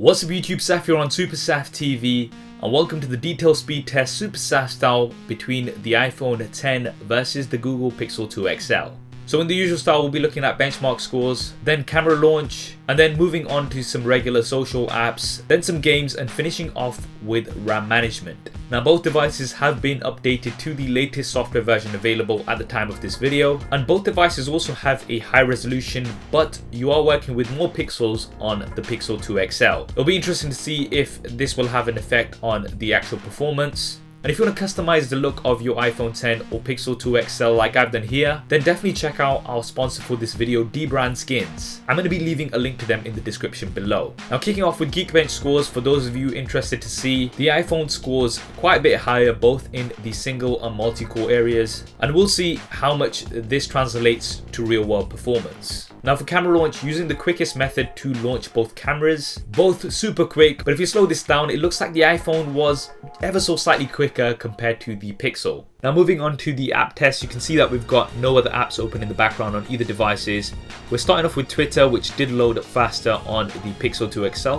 What's up YouTube, Saf here on SuperSaf TV, and welcome to the detailed speed test SuperSaf style between the iPhone 10 versus the Google Pixel 2 XL. So in the usual style, we'll be looking at benchmark scores, then camera launch, and then moving on to some regular social apps, then some games, and finishing off with RAM management. Now both devices have been updated to the latest software version available at the time of this video, and both devices also have a high resolution, but you are working with more pixels on the Pixel 2 XL. It'll be interesting to see if this will have an effect on the actual performance. And if you want to customize the look of your iPhone 10 or Pixel 2 XL like I've done here, then definitely check out our sponsor for this video, Dbrand Skins. I'm going to be leaving a link to them in the description below. Now kicking off with Geekbench Scores, for those of you interested to see, the iPhone scores quite a bit higher both in the single and multi-core areas, and we'll see how much this translates to real world performance. Now for camera launch, using the quickest method to launch both cameras, both super quick, but if you slow this down, it looks like the iPhone was ever so slightly quicker compared to the Pixel. Now moving on to the app test, you can see that we've got no other apps open in the background on either devices. We're starting off with Twitter, which did load up faster on the Pixel 2 XL.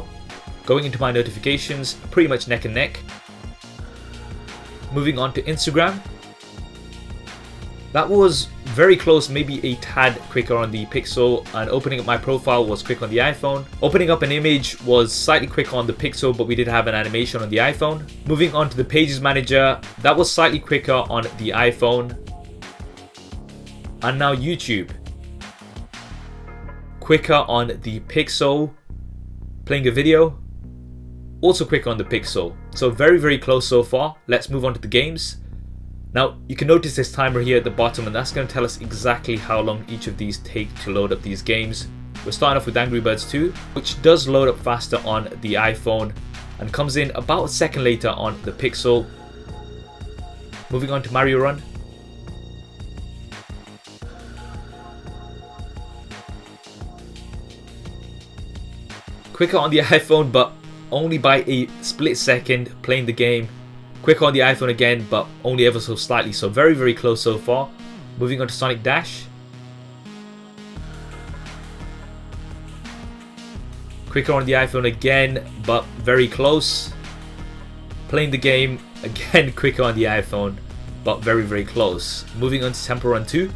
Going into my notifications, pretty much neck and neck. Moving on to Instagram. That was very close, maybe a tad quicker on the Pixel, and opening up my profile was quick on the iPhone. Opening up an image was slightly quick on the Pixel, but we did have an animation on the iPhone. Moving on to the Pages Manager, that was slightly quicker on the iPhone. And now YouTube. Quicker on the Pixel. Playing a video, also quick on the Pixel. So very close so far. Let's move on to the games. Now you can notice this timer here at the bottom, and that's going to tell us exactly how long each of these take to load up these games. We're starting off with Angry Birds 2, which does load up faster on the iPhone and comes in about a second later on the Pixel. Moving on to Mario Run. Quicker on the iPhone, but only by a split second. Playing the game. Quick on the iPhone again, but only ever so slightly, so very close so far. Moving on to Sonic Dash. Quicker on the iPhone again, but very close. Playing the game again, quicker on the iPhone, but very close. Moving on to Temple Run 2.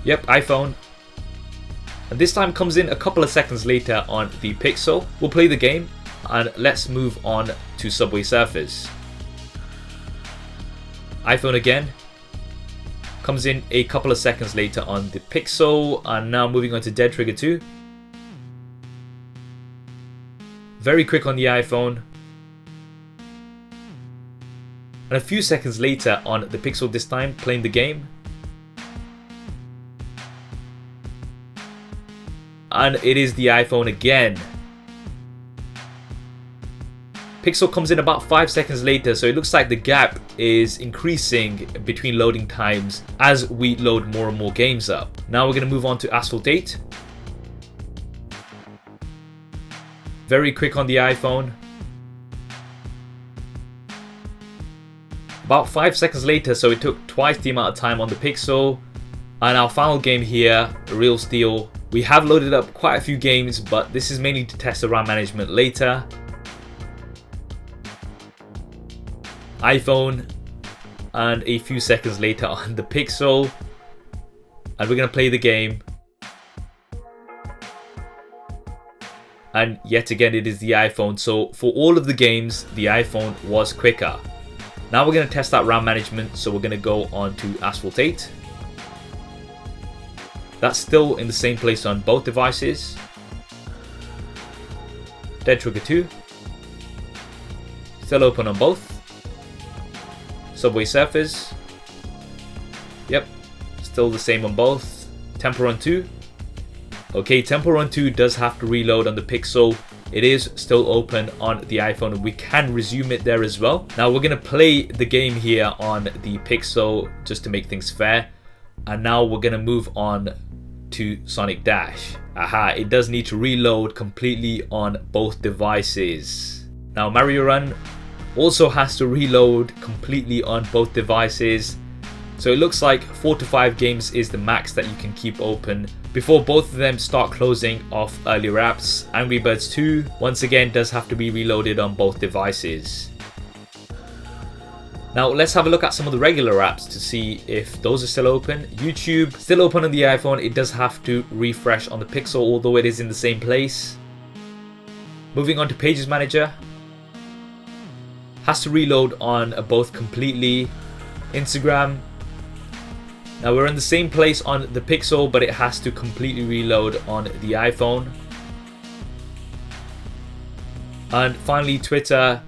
Yep, iPhone. And this time comes in a couple of seconds later on the Pixel. We'll play the game and let's move on to Subway Surfers. iPhone again. Comes in a couple of seconds later on the Pixel. And now moving on to Dead Trigger 2. Very quick on the iPhone. And a few seconds later on the Pixel this time, playing the game. And it is the iPhone again. Pixel comes in about 5 seconds later, so it looks like the gap is increasing between loading times as we load more and more games up. Now we're going to move on to Asphalt 8. Very quick on the iPhone. About 5 seconds later, so it took twice the amount of time on the Pixel. And our final game here, Real Steel. We have loaded up quite a few games, but this is mainly to test the RAM management later. iPhone, and a few seconds later on the Pixel. And we're going to play the game. And yet again, it is the iPhone. So for all of the games, the iPhone was quicker. Now we're going to test that RAM management, so we're going to go on to Asphalt 8. That's still in the same place on both devices. Dead Trigger 2. Still open on both. Subway Surfers. Yep, still the same on both. Temple Run 2. Okay, Temple Run 2 does have to reload on the Pixel. It is still open on the iPhone, and we can resume it there as well. Now we're going to play the game here on the Pixel just to make things fair. And now we're going to move on to Sonic Dash. Aha, it does need to reload completely on both devices. Now Mario Run also has to reload completely on both devices. So it looks like 4 to 5 games is the max that you can keep open before both of them start closing off earlier apps. Angry Birds 2 once again does have to be reloaded on both devices. Now let's have a look at some of the regular apps to see if those are still open. YouTube, still open on the iPhone. It does have to refresh on the Pixel, although it is in the same place. Moving on to Pages Manager. Has to reload on both completely. Instagram. Now we're in the same place on the Pixel, but it has to completely reload on the iPhone. And finally Twitter.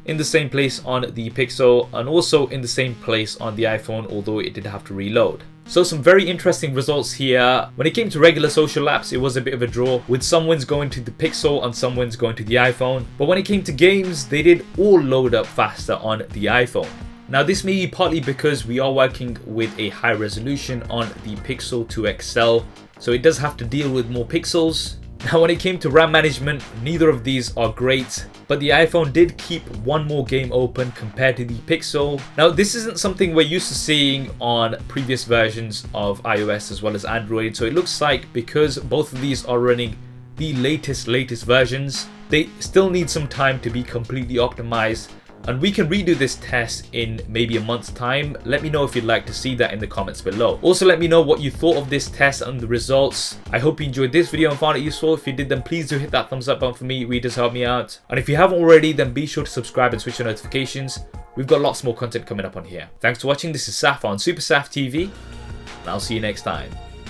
In the same place on the Pixel and also in the same place on the iPhone, although it did have to reload. So some very interesting results here. When it came to regular social apps, it was a bit of a draw, with some wins going to the Pixel and some wins going to the iPhone. But when it came to games, they did all load up faster on the iPhone. Now this may be partly because we are working with a high resolution on the Pixel 2 XL, so it does have to deal with more pixels. Now when it came to RAM management, neither of these are great, but the iPhone did keep one more game open compared to the Pixel. Now this isn't something we're used to seeing on previous versions of iOS as well as Android, so it looks like because both of these are running the latest versions, they still need some time to be completely optimized. And we can redo this test in maybe a month's time. Let me know if you'd like to see that in the comments below. Also let me know what you thought of this test and the results. I hope you enjoyed this video and found it useful. If you did, then please do hit that thumbs up button for me. It really does help me out. And if you haven't already, then be sure to subscribe and switch on notifications. We've got lots more content coming up on here. Thanks for watching. This is Saf on SuperSaf TV, and I'll see you next time.